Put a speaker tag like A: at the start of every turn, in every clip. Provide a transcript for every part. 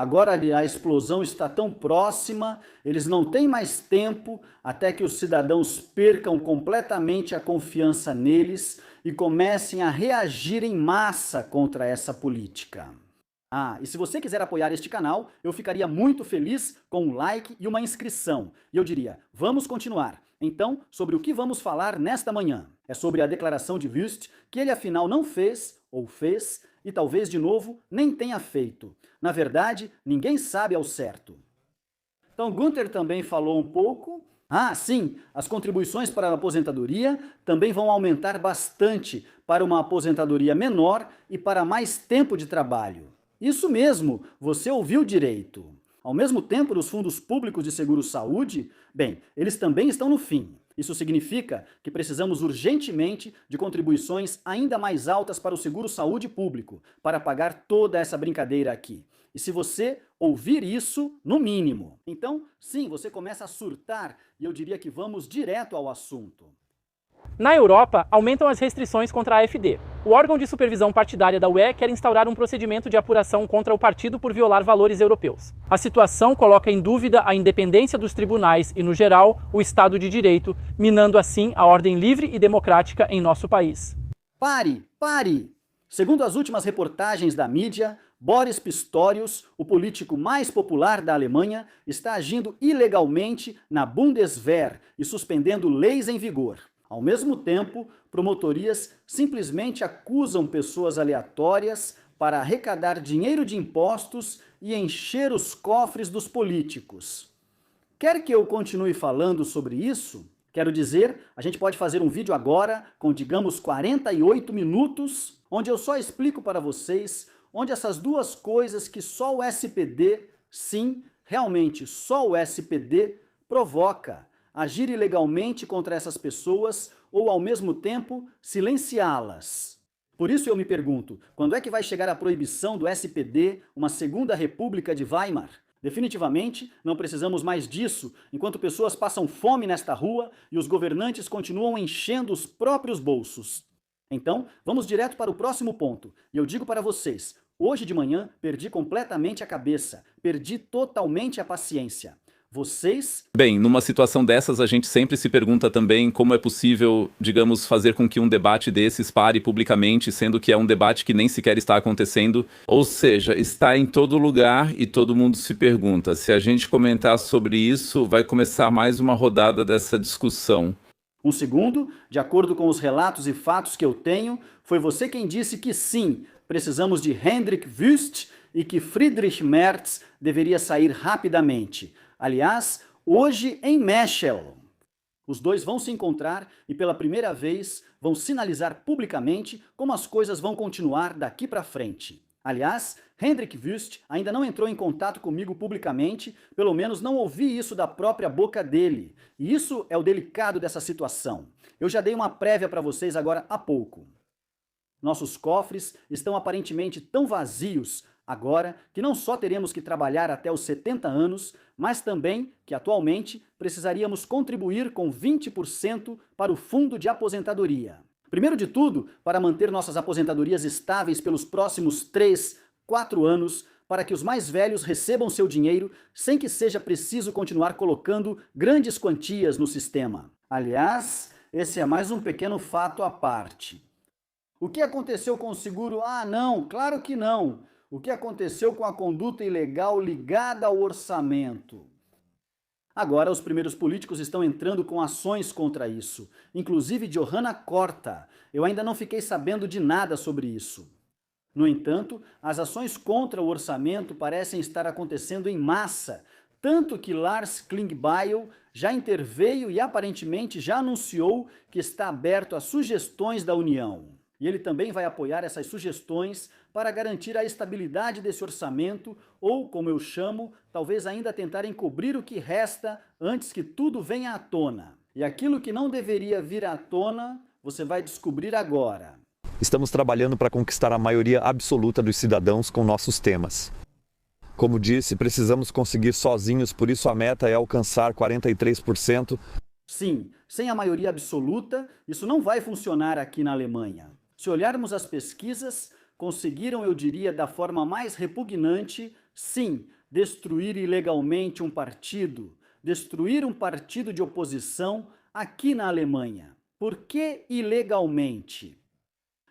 A: agora a explosão está tão próxima, eles não têm mais tempo até que os cidadãos percam completamente a confiança neles e comecem a reagir em massa contra essa política. E se você quiser apoiar este canal, eu ficaria muito feliz com um like e uma inscrição. E eu diria, vamos continuar. Então, sobre o que vamos falar nesta manhã? É sobre a declaração de Wüst, que ele afinal não fez, ou fez, e talvez de novo nem tenha feito. Na verdade, ninguém sabe ao certo. Então, Günther também falou um pouco. Sim, as contribuições para a aposentadoria também vão aumentar bastante para uma aposentadoria menor e para mais tempo de trabalho. Isso mesmo, você ouviu direito. Ao mesmo tempo, os fundos públicos de seguro-saúde, eles também estão no fim. Isso significa que precisamos urgentemente de contribuições ainda mais altas para o seguro-saúde público, para pagar toda essa brincadeira aqui. E se você ouvir isso, no mínimo. Então, sim, você começa a surtar e eu diria que vamos direto ao assunto.
B: Na Europa, aumentam as restrições contra a AfD. O órgão de supervisão partidária da UE quer instaurar um procedimento de apuração contra o partido por violar valores europeus. A situação coloca em dúvida a independência dos tribunais e, no geral, o Estado de Direito, minando assim a ordem livre e democrática em nosso país.
A: Pare! Segundo as últimas reportagens da mídia, Boris Pistorius, o político mais popular da Alemanha, está agindo ilegalmente na Bundeswehr e suspendendo leis em vigor. Ao mesmo tempo, promotorias simplesmente acusam pessoas aleatórias para arrecadar dinheiro de impostos e encher os cofres dos políticos. Quer que eu continue falando sobre isso? Quero dizer, a gente pode fazer um vídeo agora com, digamos, 48 minutos, onde eu só explico para vocês onde essas duas coisas que só o SPD, sim, realmente só o SPD, provoca. Agir ilegalmente contra essas pessoas ou, ao mesmo tempo, silenciá-las. Por isso eu me pergunto, quando é que vai chegar a proibição do SPD, uma segunda república de Weimar? Definitivamente, não precisamos mais disso, enquanto pessoas passam fome nesta rua e os governantes continuam enchendo os próprios bolsos. Então, vamos direto para o próximo ponto. E eu digo para vocês, hoje de manhã perdi completamente a cabeça, perdi totalmente a paciência.
C: Numa situação dessas, a gente sempre se pergunta também como é possível, digamos, fazer com que um debate desses pare publicamente, sendo que é um debate que nem sequer está acontecendo. Ou seja, está em todo lugar e todo mundo se pergunta. Se a gente comentar sobre isso, vai começar mais uma rodada dessa discussão.
A: Um segundo, de acordo com os relatos e fatos que eu tenho, foi você quem disse que sim, precisamos de Hendrik Wüst e que Friedrich Merz deveria sair rapidamente. Aliás, hoje em Mechel. Os dois vão se encontrar e pela primeira vez vão sinalizar publicamente como as coisas vão continuar daqui para frente. Aliás, Hendrik Wüst ainda não entrou em contato comigo publicamente, pelo menos não ouvi isso da própria boca dele. E isso é o delicado dessa situação. Eu já dei uma prévia para vocês agora há pouco. Nossos cofres estão aparentemente tão vazios agora que não só teremos que trabalhar até os 70 anos, mas também que atualmente precisaríamos contribuir com 20% para o fundo de aposentadoria. Primeiro de tudo, para manter nossas aposentadorias estáveis pelos próximos 3, 4 anos, para que os mais velhos recebam seu dinheiro sem que seja preciso continuar colocando grandes quantias no sistema. Aliás, esse é mais um pequeno fato à parte. O que aconteceu com o seguro? Não, claro que não. O que aconteceu com a conduta ilegal ligada ao orçamento? Agora, os primeiros políticos estão entrando com ações contra isso, inclusive Johanna Korta. Eu ainda não fiquei sabendo de nada sobre isso. No entanto, as ações contra o orçamento parecem estar acontecendo em massa, tanto que Lars Klingbeil já interveio e aparentemente já anunciou que está aberto a sugestões da União. E ele também vai apoiar essas sugestões para garantir a estabilidade desse orçamento ou, como eu chamo, talvez ainda tentar encobrir o que resta antes que tudo venha à tona. E aquilo que não deveria vir à tona, você vai descobrir agora.
D: Estamos trabalhando para conquistar a maioria absoluta dos cidadãos com nossos temas. Como disse, precisamos conseguir sozinhos, por isso a meta é alcançar 43%.
A: Sim, sem a maioria absoluta, isso não vai funcionar aqui na Alemanha. Se olharmos as pesquisas, conseguiram, eu diria, da forma mais repugnante, Sim, destruir ilegalmente um partido, destruir um partido de oposição aqui na Alemanha. Por que ilegalmente?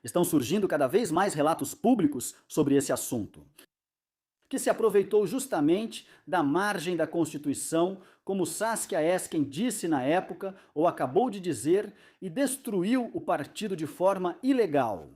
A: Estão surgindo cada vez mais relatos públicos sobre esse assunto, que se aproveitou justamente da margem da Constituição, como Saskia Esken disse na época, ou acabou de dizer, e destruiu o partido de forma ilegal.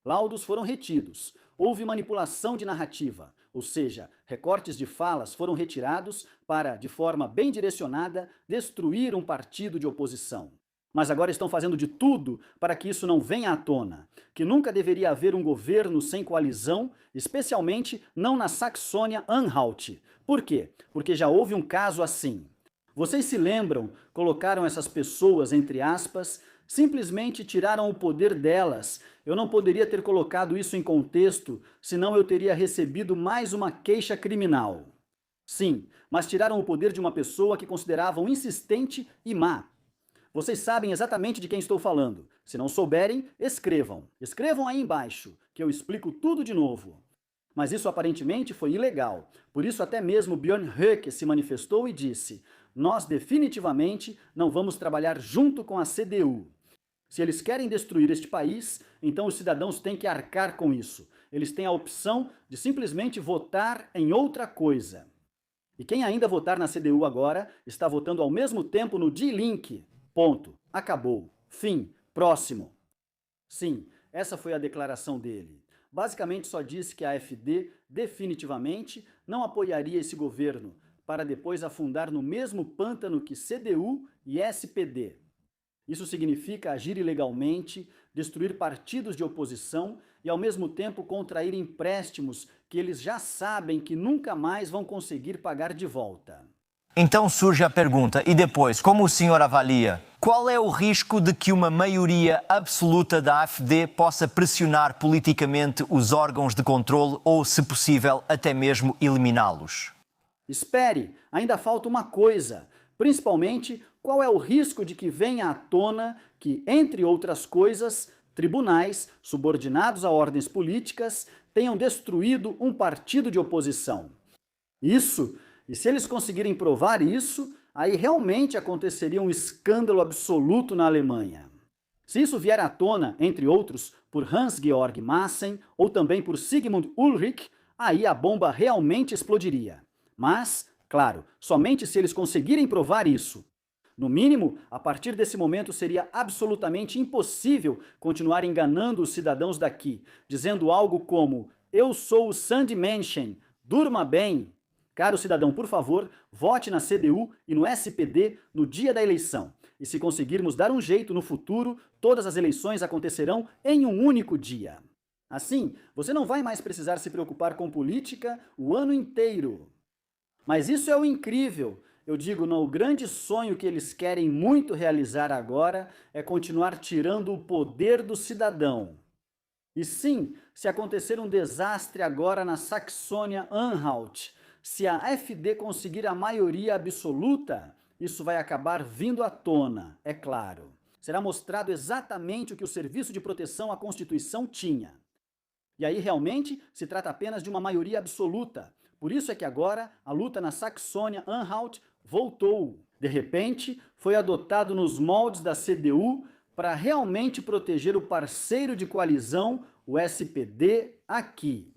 A: Laudos foram retidos, houve manipulação de narrativa, ou seja, recortes de falas foram retirados para, de forma bem direcionada, destruir um partido de oposição. Mas agora estão fazendo de tudo para que isso não venha à tona, que nunca deveria haver um governo sem coalizão, especialmente não na Saxônia-Anhalt. Por quê? Porque já houve um caso assim. Vocês se lembram, colocaram essas pessoas, entre aspas, simplesmente tiraram o poder delas. Eu não poderia ter colocado isso em contexto, senão eu teria recebido mais uma queixa criminal. Sim, mas tiraram o poder de uma pessoa que consideravam insistente e má. Vocês sabem exatamente de quem estou falando. Se não souberem, escrevam. Escrevam aí embaixo, que eu explico tudo de novo. Mas isso aparentemente foi ilegal. Por isso até mesmo Björn Höcke se manifestou e disse: nós definitivamente não vamos trabalhar junto com a CDU. Se eles querem destruir este país, então os cidadãos têm que arcar com isso. Eles têm a opção de simplesmente votar em outra coisa. E quem ainda votar na CDU agora está votando ao mesmo tempo no Die Linke. Ponto. Acabou. Fim. Próximo. Sim, essa foi a declaração dele. Basicamente só disse que a AfD definitivamente não apoiaria esse governo, para depois afundar no mesmo pântano que CDU e SPD. Isso significa agir ilegalmente, destruir partidos de oposição e ao mesmo tempo contrair empréstimos que eles já sabem que nunca mais vão conseguir pagar de volta.
E: Então surge a pergunta, e depois, como o senhor avalia? Qual é o risco de que uma maioria absoluta da AfD possa pressionar politicamente os órgãos de controle ou, se possível, até mesmo eliminá-los?
A: Espere, ainda falta uma coisa. Principalmente, qual é o risco de que venha à tona que, entre outras coisas, tribunais, subordinados a ordens políticas, tenham destruído um partido de oposição? Isso... E se eles conseguirem provar isso, aí realmente aconteceria um escândalo absoluto na Alemanha. Se isso vier à tona, entre outros, por Hans-Georg Maaßen ou também por Sigmund Ulrich, aí a bomba realmente explodiria. Mas, claro, somente se eles conseguirem provar isso. No mínimo, a partir desse momento seria absolutamente impossível continuar enganando os cidadãos daqui, dizendo algo como: eu sou o Sandmännchen, durma bem. Caro cidadão, por favor, vote na CDU e no SPD no dia da eleição. E se conseguirmos dar um jeito no futuro, todas as eleições acontecerão em um único dia. Assim, você não vai mais precisar se preocupar com política o ano inteiro. Mas isso é o incrível. Eu digo, não, o grande sonho que eles querem muito realizar agora é continuar tirando o poder do cidadão. E sim, se acontecer um desastre agora na Saxônia-Anhalt, se a AfD conseguir a maioria absoluta, isso vai acabar vindo à tona, é claro. Será mostrado exatamente o que o Serviço de Proteção à Constituição tinha. E aí realmente se trata apenas de uma maioria absoluta. Por isso é que agora a luta na Saxônia-Anhalt voltou. De repente, foi adotado nos moldes da CDU para realmente proteger o parceiro de coalizão, o SPD, aqui.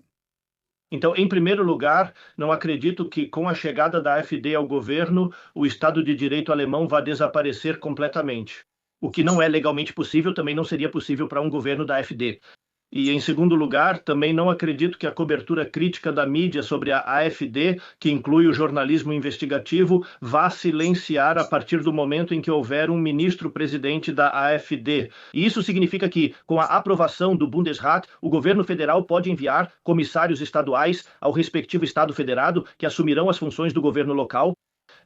F: Então, em primeiro lugar, não acredito que com a chegada da AfD ao governo, o Estado de Direito alemão vá desaparecer completamente. O que não é legalmente possível também não seria possível para um governo da AfD. E, em segundo lugar, também não acredito que a cobertura crítica da mídia sobre a AfD, que inclui o jornalismo investigativo, vá silenciar a partir do momento em que houver um ministro-presidente da AfD. E isso significa que, com a aprovação do Bundesrat, o governo federal pode enviar comissários estaduais ao respectivo estado federado, que assumirão as funções do governo local.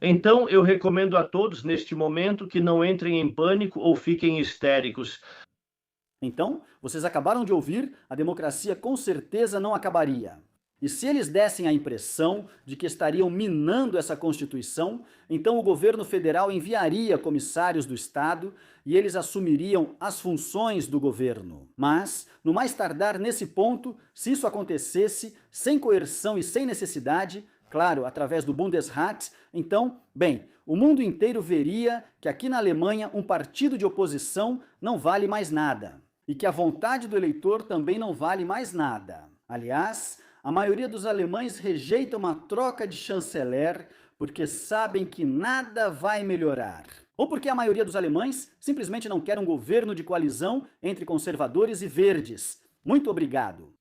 F: Então, eu recomendo a todos, neste momento, que não entrem em pânico ou fiquem histéricos.
A: Então, vocês acabaram de ouvir, a democracia com certeza não acabaria. E se eles dessem a impressão de que estariam minando essa Constituição, então o governo federal enviaria comissários do Estado e eles assumiriam as funções do governo. Mas, no mais tardar nesse ponto, se isso acontecesse sem coerção e sem necessidade, claro, através do Bundesrat, então, bem, o mundo inteiro veria que aqui na Alemanha um partido de oposição não vale mais nada. E que a vontade do eleitor também não vale mais nada. Aliás, a maioria dos alemães rejeita uma troca de chanceler porque sabem que nada vai melhorar. Ou porque a maioria dos alemães simplesmente não quer um governo de coalizão entre conservadores e verdes. Muito obrigado.